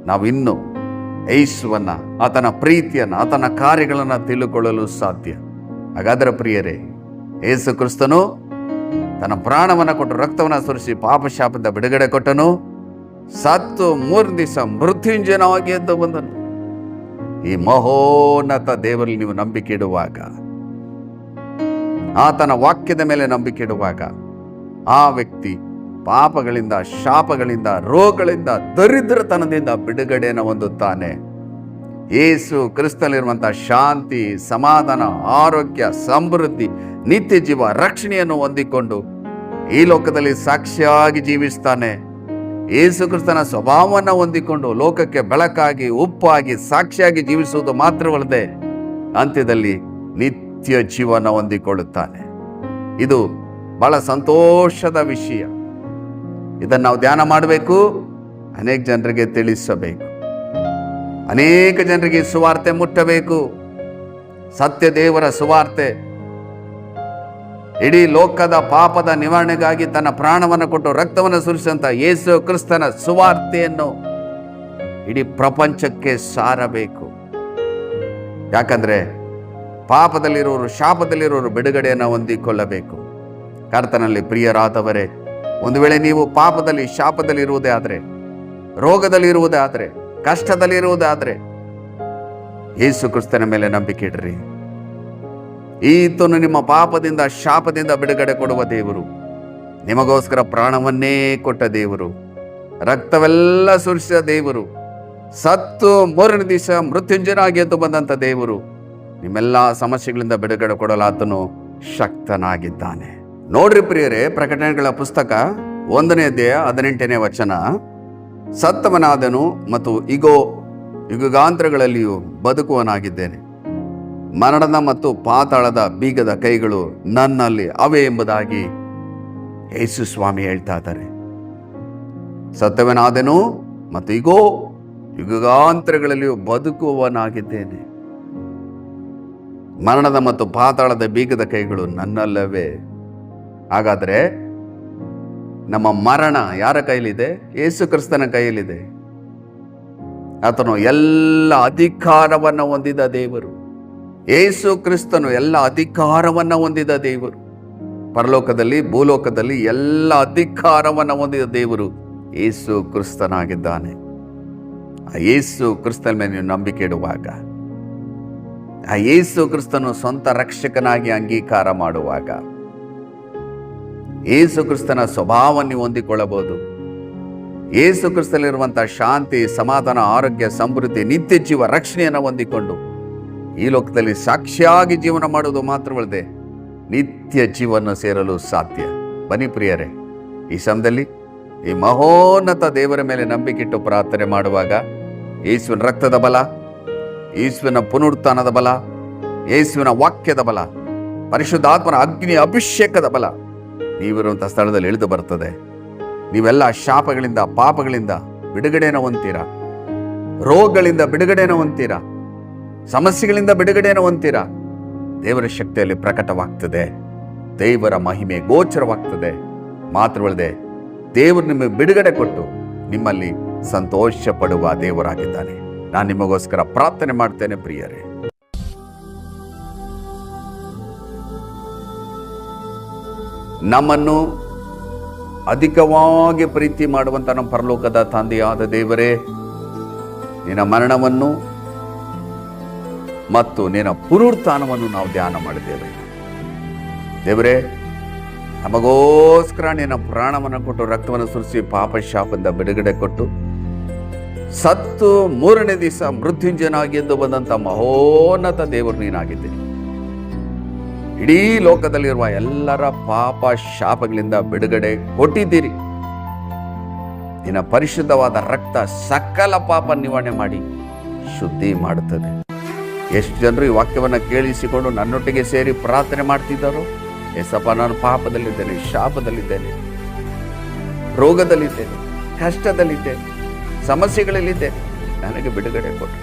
S1: ನಾವು ಇನ್ನೂ ಯೇಸುವನ್ನ, ಆತನ ಪ್ರೀತಿಯನ್ನು, ಆತನ ಕಾರ್ಯಗಳನ್ನು ತಿಳಿದುಕೊಳ್ಳಲು ಸಾಧ್ಯ. ಹಾಗಾದರೆ ಪ್ರಿಯರೇ, ಯೇಸು ಕ್ರಿಸ್ತನು ತನ್ನ ಪ್ರಾಣವನ್ನು ಕೊಟ್ಟು ರಕ್ತವನ್ನು ಸುರಿಸಿ ಪಾಪ ಶಾಪದಿಂದ ಬಿಡುಗಡೆ ಕೊಟ್ಟನು, ಸತ್ತು ಮೂರನೇ ದಿವಸ ಮೃತ್ಯುಂಜಯನಾಗಿ ಎದ್ದು ಬಂದನು. ಈ ಮಹೋನ್ನತ ದೇವರಲ್ಲಿ ನೀವು ನಂಬಿಕೆ ಇಡುವಾಗ, ಆತನ ವಾಕ್ಯದ ಮೇಲೆ ನಂಬಿಕೆ ಇಡುವಾಗ, ಆ ವ್ಯಕ್ತಿ ಪಾಪಗಳಿಂದ, ಶಾಪಗಳಿಂದ, ರೋಗಗಳಿಂದ, ದರಿದ್ರತನದಿಂದ ಬಿಡುಗಡೆಯನ್ನು ಹೊಂದುತ್ತಾನೆ. ಯೇಸು ಕ್ರಿಸ್ತನಲ್ಲಿರುವಂಥ ಶಾಂತಿ, ಸಮಾಧಾನ, ಆರೋಗ್ಯ, ಸಮೃದ್ಧಿ, ನಿತ್ಯ ಜೀವ, ರಕ್ಷಣೆಯನ್ನು ಹೊಂದಿಕೊಂಡು ಈ ಲೋಕದಲ್ಲಿ ಸಾಕ್ಷಿಯಾಗಿ ಜೀವಿಸ್ತಾನೆ. ಯೇಸು ಕ್ರಿಸ್ತನ ಸ್ವಭಾವವನ್ನು ಹೊಂದಿಕೊಂಡು ಲೋಕಕ್ಕೆ ಬೆಳಕಾಗಿ, ಉಪ್ಪಾಗಿ, ಸಾಕ್ಷಿಯಾಗಿ ಜೀವಿಸುವುದು ಮಾತ್ರವಲ್ಲದೆ ಅಂತ್ಯದಲ್ಲಿ ನಿತ್ಯ ಜೀವನ ಹೊಂದಿಕೊಳ್ಳುತ್ತಾನೆ. ಇದು ಬಹಳ ಸಂತೋಷದ ವಿಷಯ. ಇದನ್ನು ನಾವು ಧ್ಯಾನ ಮಾಡಬೇಕು, ಅನೇಕ ಜನರಿಗೆ ತಿಳಿಸಬೇಕು, ಅನೇಕ ಜನರಿಗೆ ಸುವಾರ್ತೆ ಮುಟ್ಟಬೇಕು. ಸತ್ಯ ದೇವರ ಸುವಾರ್ತೆ, ಇಡೀ ಲೋಕದ ಪಾಪದ ನಿವಾರಣೆಗಾಗಿ ತನ್ನ ಪ್ರಾಣವನ್ನು ಕೊಟ್ಟು ರಕ್ತವನ್ನು ಸುರಿಸಿದಂಥ ಯೇಸು ಕ್ರಿಸ್ತನ ಸುವಾರ್ತೆಯನ್ನು ಇಡೀ ಪ್ರಪಂಚಕ್ಕೆ ಸಾರಬೇಕು. ಯಾಕಂದ್ರೆ ಪಾಪದಲ್ಲಿರೋರು, ಶಾಪದಲ್ಲಿರೋರು ಬಿಡುಗಡೆಯನ್ನು ಹೊಂದಿಕೊಳ್ಳಬೇಕು. ಕರ್ತನಲ್ಲಿ ಪ್ರಿಯರಾದವರೇ, ಒಂದು ವೇಳೆ ನೀವು ಪಾಪದಲ್ಲಿ, ಶಾಪದಲ್ಲಿ ಇರುವುದೇ ಆದರೆ, ರೋಗದಲ್ಲಿ ಇರುವುದೇ ಆದರೆ, ಕಷ್ಟದಲ್ಲಿ ಇರುವುದೇ ಆದರೆ, ಯೇಸು ಕ್ರಿಸ್ತನ ಮೇಲೆ ನಂಬಿಕೆ ಇಡ್ರಿ. ಈತನು ನಿಮ್ಮ ಪಾಪದಿಂದ, ಶಾಪದಿಂದ ಬಿಡುಗಡೆ ಕೊಡುವ ದೇವರು, ನಿಮಗೋಸ್ಕರ ಪ್ರಾಣವನ್ನೇ ಕೊಟ್ಟ ದೇವರು, ರಕ್ತವೆಲ್ಲ ಸುರಿಸಿದ ದೇವರು, ಸತ್ತು ಮೂರನೇ ದಿವಸ ಮೃತ್ಯುಂಜಯನಾಗಿ ಎದ್ದು ಬಂದಂಥ ದೇವರು, ನಿಮ್ಮೆಲ್ಲ ಸಮಸ್ಯೆಗಳಿಂದ ಬಿಡುಗಡೆ ಕೊಡಲು ಆತನು ಶಕ್ತನಾಗಿದ್ದಾನೆ. ನೋಡ್ರಿ ಪ್ರಿಯರೇ, ಪ್ರಕಟಣೆಗಳ ಪುಸ್ತಕ 1ನೇ ಅಧ್ಯಾಯ 18ನೇ ವಚನ, ಸತ್ತವನಾದನು ಮತ್ತು ಇಗೋ ಯುಗಾಂತರಗಳಲ್ಲಿಯೂ ಬದುಕುವನಾಗಿದ್ದೇನೆ. ಮರಣದ ಮತ್ತು ಪಾತಾಳದ ಬೀಗದ ಕೈಗಳು ನನ್ನಲ್ಲಿ ಅವೆ ಎಂಬುದಾಗಿ ಯೇಸು ಸ್ವಾಮಿ ಹೇಳ್ತಾ ಇದ್ದಾರೆ. ಸತ್ತವನಾದನು ಮತ್ತು ಇಗೋ ಯುಗಾಂತರಗಳಲ್ಲಿಯೂ ಬದುಕುವವನಾಗಿದ್ದೇನೆ. ಮರಣದ ಮತ್ತು ಪಾತಾಳದ ಬೀಗದ ಕೈಗಳು ನನ್ನಲ್ಲವೇ. ಹಾಗಾದರೆ ನಮ್ಮ ಮರಣ ಯಾರ ಕೈಲಿದೆ? ಯೇಸು ಕ್ರಿಸ್ತನ ಕೈಯಲ್ಲಿದೆ. ಆತನು ಎಲ್ಲ ಅಧಿಕಾರವನ್ನು ಹೊಂದಿದ ದೇವರು. ಯೇಸು ಕ್ರಿಸ್ತನು ಎಲ್ಲ ಅಧಿಕಾರವನ್ನು ಹೊಂದಿದ ದೇವರು. ಪರಲೋಕದಲ್ಲಿ ಭೂಲೋಕದಲ್ಲಿ ಎಲ್ಲ ಅಧಿಕಾರವನ್ನು ಹೊಂದಿದ ದೇವರು ಯೇಸು ಕ್ರಿಸ್ತನಾಗಿದ್ದಾನೆ. ಆ ಯೇಸು ಕ್ರಿಸ್ತನ ಮೇಲೆ ನೀವು ನಂಬಿಕೆ ಇಡುವಾಗ, ಆ ಯೇಸು ಕ್ರಿಸ್ತನು ಸ್ವಂತ ರಕ್ಷಕನಾಗಿ ಅಂಗೀಕಾರ ಮಾಡುವಾಗ, ಯೇಸು ಕ್ರಿಸ್ತನ ಸ್ವಭಾವವನ್ನು ನೀವು ಹೊಂದಿಕೊಳ್ಳಬಹುದು. ಯೇಸು ಕ್ರಿಸ್ತನಲ್ಲಿರುವಂತಹ ಶಾಂತಿ, ಸಮಾಧಾನ, ಆರೋಗ್ಯ, ಸಮೃದ್ಧಿ, ನಿತ್ಯ ಜೀವ, ರಕ್ಷಣೆಯನ್ನು ಹೊಂದಿಕೊಂಡು ಈ ಲೋಕದಲ್ಲಿ ಸಾಕ್ಷಿಯಾಗಿ ಜೀವನ ಮಾಡುವುದು ಮಾತ್ರವಲ್ಲದೆ ನಿತ್ಯ ಜೀವನ ಸೇರಲು ಸಾಧ್ಯ. ಬನ್ನಿ ಪ್ರಿಯರೇ, ಈ ಸಮಯದಲ್ಲಿ ಈ ಮಹೋನ್ನತ ದೇವರ ಮೇಲೆ ನಂಬಿಕೆಯಿಟ್ಟು ಪ್ರಾರ್ಥನೆ ಮಾಡುವಾಗ ಯೇಸುವಿನ ರಕ್ತದ ಬಲ, ಯೇಸುವಿನ ಪುನರುತ್ಥಾನದ ಬಲ, ಯೇಸುವಿನ ವಾಕ್ಯದ ಬಲ, ಪರಿಶುದ್ಧಾತ್ಮನ ಅಗ್ನಿ ಅಭಿಷೇಕದ ಬಲ ನೀವಿರುವಂಥ ಸ್ಥಳದಲ್ಲಿ ಇಳಿದು ಬರ್ತದೆ. ನೀವೆಲ್ಲ ಶಾಪಗಳಿಂದ, ಪಾಪಗಳಿಂದ ಬಿಡುಗಡೆಯನ್ನು ಹೊಂದ್ತೀರಾ. ರೋಗಗಳಿಂದ ಬಿಡುಗಡೆಯನ್ನು ಹೊಂದ್ತೀರಾ. ಸಮಸ್ಯೆಗಳಿಂದ ಬಿಡುಗಡೆಯನ್ನು ಹೊಂದ್ತೀರಾ. ದೇವರ ಶಕ್ತಿಯಲ್ಲಿ ಪ್ರಕಟವಾಗ್ತದೆ. ದೇವರ ಮಹಿಮೆ ಗೋಚರವಾಗ್ತದೆ. ಮಾತ್ರವಲ್ಲದೆ ದೇವರು ನಿಮಗೆ ಬಿಡುಗಡೆ ಕೊಟ್ಟು ನಿಮ್ಮಲ್ಲಿ ಸಂತೋಷ ಪಡುವ ದೇವರಾಗಿದ್ದಾನೆ. ನಾನು ನಿಮಗೋಸ್ಕರ ಪ್ರಾರ್ಥನೆ ಮಾಡ್ತೇನೆ ಪ್ರಿಯರೇ. ನಮ್ಮನ್ನು ಅಧಿಕವಾಗಿ ಪ್ರೀತಿ ಮಾಡುವಂತ ನಮ್ಮ ಪರಲೋಕದ ತಂದೆಯಾದ ದೇವರೇ, ನಿನ್ನ ಮರಣವನ್ನು ಮತ್ತು ನಿನ್ನ ಪುನರುತ್ಥಾನವನ್ನು ನಾವು ಧ್ಯಾನ ಮಾಡಿದ್ದೇವೆ. ದೇವರೇ, ನಮಗೋಸ್ಕರ ನಿನ್ನ ಪ್ರಾಣವನ್ನು ಕೊಟ್ಟು, ರಕ್ತವನ್ನು ಸುರಿಸಿ, ಪಾಪ ಶಾಪದಿಂದ ಬಿಡುಗಡೆ ಕೊಟ್ಟು, ಸತ್ತು 3ನೇ ದಿವಸ ಮೃತ್ಯುಂಜಯನಾಗಿ ಎದ್ದು ಬಂದಂಥ ಮಹೋನ್ನತ ದೇವರು ನೀನಾಗಿದ್ದೀರಿ. ಇಡೀ ಲೋಕದಲ್ಲಿರುವ ಎಲ್ಲರ ಪಾಪ ಶಾಪಗಳಿಂದ ಬಿಡುಗಡೆ ಕೊಟ್ಟಿದ್ದೀರಿ. ನಿನ್ನ ಪರಿಶುದ್ಧವಾದ ರಕ್ತ ಸಕಲ ಪಾಪ ನಿವಾರಣೆ ಮಾಡಿ ಶುದ್ಧಿ ಮಾಡುತ್ತದೆ. ಎಷ್ಟು ಜನರು ಈ ವಾಕ್ಯವನ್ನು ಕೇಳಿಸಿಕೊಂಡು ನನ್ನೊಟ್ಟಿಗೆ ಸೇರಿ ಪ್ರಾರ್ಥನೆ ಮಾಡ್ತಿದ್ದಾರೋ, ಏಸಪ್ಪ, ನಾನು ಪಾಪದಲ್ಲಿದ್ದೇನೆ, ಶಾಪದಲ್ಲಿದ್ದೇನೆ, ರೋಗದಲ್ಲಿದ್ದೇನೆ, ಕಷ್ಟದಲ್ಲಿದ್ದೇನೆ, ಸಮಸ್ಯೆಗಳಲ್ಲಿದ್ದೇನೆ, ನನಗೆ ಬಿಡುಗಡೆ ಕೊಡ್ರಿ,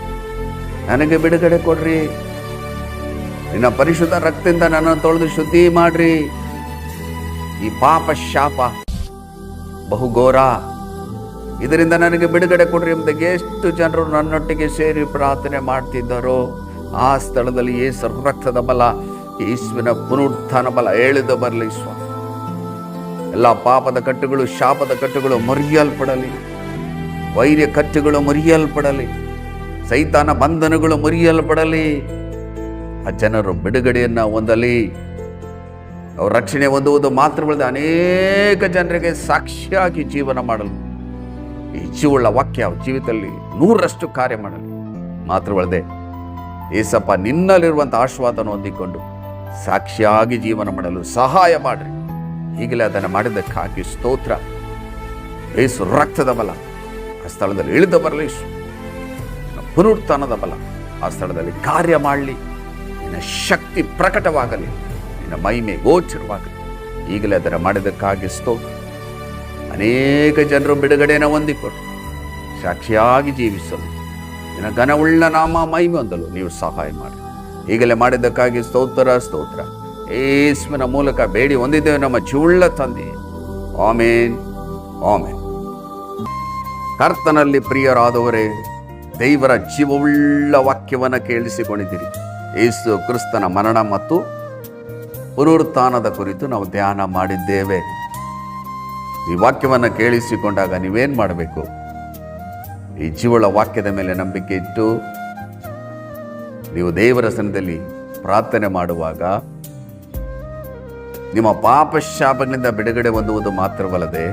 S1: ನನಗೆ ಬಿಡುಗಡೆ ಕೊಡ್ರಿ. ನಿನ್ನ ಪರಿಶುದ್ಧ ರಕ್ತದಿಂದ ನನ್ನನ್ನು ತೊಳೆದು ಶುದ್ಧಿ ಮಾಡ್ರಿ. ಈ ಪಾಪ ಶಾಪ ಬಹುಘೋರ, ಇದರಿಂದ ನನಗೆ ಬಿಡುಗಡೆ ಕೊಡ್ರಿ ಎಂಬುದಾಗಿ ಎಷ್ಟು ಜನರು ನನ್ನೊಟ್ಟಿಗೆ ಸೇರಿ ಪ್ರಾರ್ಥನೆ ಮಾಡ್ತಿದ್ದಾರೋ ಆ ಸ್ಥಳದಲ್ಲಿ ಯೇಸು ರಕ್ತದ ಬಲ, ಯೇಸುವಿನ ಪುನರುತ್ಥಾನ ಬಲ ಎಳೆದು ಬರಲಿ ಸ್ವಾಮಿ. ಎಲ್ಲ ಪಾಪದ ಕಟ್ಟುಗಳು, ಶಾಪದ ಕಟ್ಟುಗಳು ಮುರಿಯಲ್ಪಡಲಿ. ವೈರ್ಯ ಕಟ್ಟುಗಳು ಮುರಿಯಲ್ಪಡಲಿ. ಸೈತಾನ ಬಂಧನಗಳು ಮುರಿಯಲ್ಪಡಲಿ. ಆ ಜನರು ಬಿಡುಗಡೆಯನ್ನು ಹೊಂದಲಿ. ಅವರು ರಕ್ಷಣೆ ಹೊಂದುವುದು ಮಾತ್ರವಲ್ಲದೆ ಅನೇಕ ಜನರಿಗೆ ಸಾಕ್ಷಿಯಾಗಿ ಜೀವನ ಮಾಡಲು ಈ ಜೀವವುಳ್ಳ ವಾಕ್ಯ ಜೀವಿತದಲ್ಲಿ 100ರಷ್ಟು ಕಾರ್ಯ ಮಾಡಲಿ. ಮಾತ್ರವಲ್ಲದೆ ಏಸಪ್ಪ, ನಿನ್ನಲ್ಲಿರುವಂಥ ಆಶೀರ್ವಾದವನ್ನು ಹೊಂದಿಕೊಂಡು ಸಾಕ್ಷಿಯಾಗಿ ಜೀವನ ಮಾಡಲು ಸಹಾಯ ಮಾಡ್ರಿ. ಈಗಲೇ ಅದನ್ನು ಮಾಡಿದ್ದಕ್ಕಾಗಿ ಸ್ತೋತ್ರ. ಯೇಸು ರಕ್ತದ ಬಲ ಆ ಸ್ಥಳದಲ್ಲಿ ಇಳಿದು ಬರಲಿ. ಪುನರುತ್ಥಾನದ ಬಲ ಆ ಸ್ಥಳದಲ್ಲಿ ಕಾರ್ಯ ಮಾಡಲಿ. ನಿನ್ನ ಶಕ್ತಿ ಪ್ರಕಟವಾಗಲಿ. ನಿನ್ನ ಮಹಿಮೆ ಗೋಚರವಾಗಲಿ. ಈಗಲೇ ಅದನ್ನು ಮಾಡಿದ್ದಕ್ಕಾಗಿ ಸ್ತೋತ್ರ. ಅನೇಕ ಜನರು ಬಿಡುಗಡೆಯನ್ನು ಹೊಂದಿಕೊಂಡು ಸಾಕ್ಷಿಯಾಗಿ ಜೀವಿಸಲು, ನಿನ್ನ ಘನವುಳ್ಳ ನಾಮ ಮಹಿಮೆ ಹೊಂದಲು ನೀವು ಸಹಾಯ ಮಾಡಿ. ಈಗಲೇ ಮಾಡಿದ್ದಕ್ಕಾಗಿ ಸ್ತೋತ್ರ ಸ್ತೋತ್ರ. ಯೇಸುವಿನ ಮೂಲಕ ಬೇಡಿ ಹೊಂದಿದ್ದೇವೆ ನಮ್ಮ ಜೀವವುಳ್ಳ ತಂದೆ. ಆಮೇನ್, ಆಮೇನ್. ಕರ್ತನಲ್ಲಿ ಪ್ರಿಯರಾದವರೇ, ದೇವರ ಜೀವವುಳ್ಳ ವಾಕ್ಯವನ್ನು ಕೇಳಿಸಿಕೊಂಡಿದ್ದೀರಿ. ಯೇಸು ಕ್ರಿಸ್ತನ ಮರಣ ಮತ್ತು ಪುನರುತ್ಥಾನದ ಕುರಿತು ನಾವು ಧ್ಯಾನ ಮಾಡಿದ್ದೇವೆ. ಈ ವಾಕ್ಯವನ್ನು ಕೇಳಿಸಿಕೊಂಡಾಗ ನೀವೇನು ಮಾಡಬೇಕು? ಈ ಜೀವಳ ವಾಕ್ಯದ ಮೇಲೆ ನಂಬಿಕೆ ಇಟ್ಟು ನೀವು ದೇವರ ಸನ್ನಿಧಿಯಲ್ಲಿ ಪ್ರಾರ್ಥನೆ ಮಾಡುವಾಗ ನಿಮ್ಮ ಪಾಪ ಶಾಪಗಳಿಂದ ಬಿಡುಗಡೆ ಹೊಂದುವುದು ಮಾತ್ರವಲ್ಲದೆ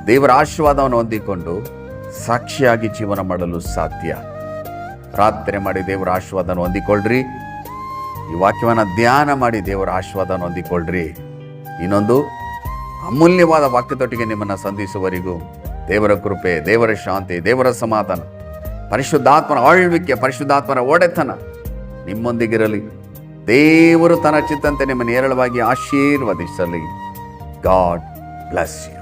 S1: ದೇವರ ಆಶೀರ್ವಾದವನ್ನು ಹೊಂದಿಕೊಂಡು ಸಾಕ್ಷಿಯಾಗಿ ಜೀವನ ಮಾಡಲು ಸಾಧ್ಯ. ಪ್ರಾರ್ಥನೆ ಮಾಡಿ ದೇವರ ಆಶೀರ್ವಾದವನ್ನು ಹೊಂದಿಕೊಳ್ಳ್ರಿ. ಈ ವಾಕ್ಯವನ್ನು ಧ್ಯಾನ ಮಾಡಿ ದೇವರ ಆಶೀರ್ವಾದನ ಹೊಂದಿಕೊಳ್ಳ್ರಿ. ಇನ್ನೊಂದು ಅಮೂಲ್ಯವಾದ ವಾಕ್ಯದೊಟ್ಟಿಗೆ ನಿಮ್ಮನ್ನು ಸಂಧಿಸುವವರೆಗೂ ದೇವರ ಕೃಪೆ, ದೇವರ ಶಾಂತಿ, ದೇವರ ಸಮಾಧಾನ, ಪರಿಶುದ್ಧಾತ್ಮನ ಆಳ್ವಿಕೆ, ಪರಿಶುದ್ಧಾತ್ಮನ ಒಡೆತನ ನಿಮ್ಮೊಂದಿಗಿರಲಿ. ದೇವರು ತನ್ನ ಚಿತ್ತಂತೆ ನಿಮ್ಮನ್ನು ಹೇರಳವಾಗಿ ಆಶೀರ್ವದಿಸಲಿ. God bless you.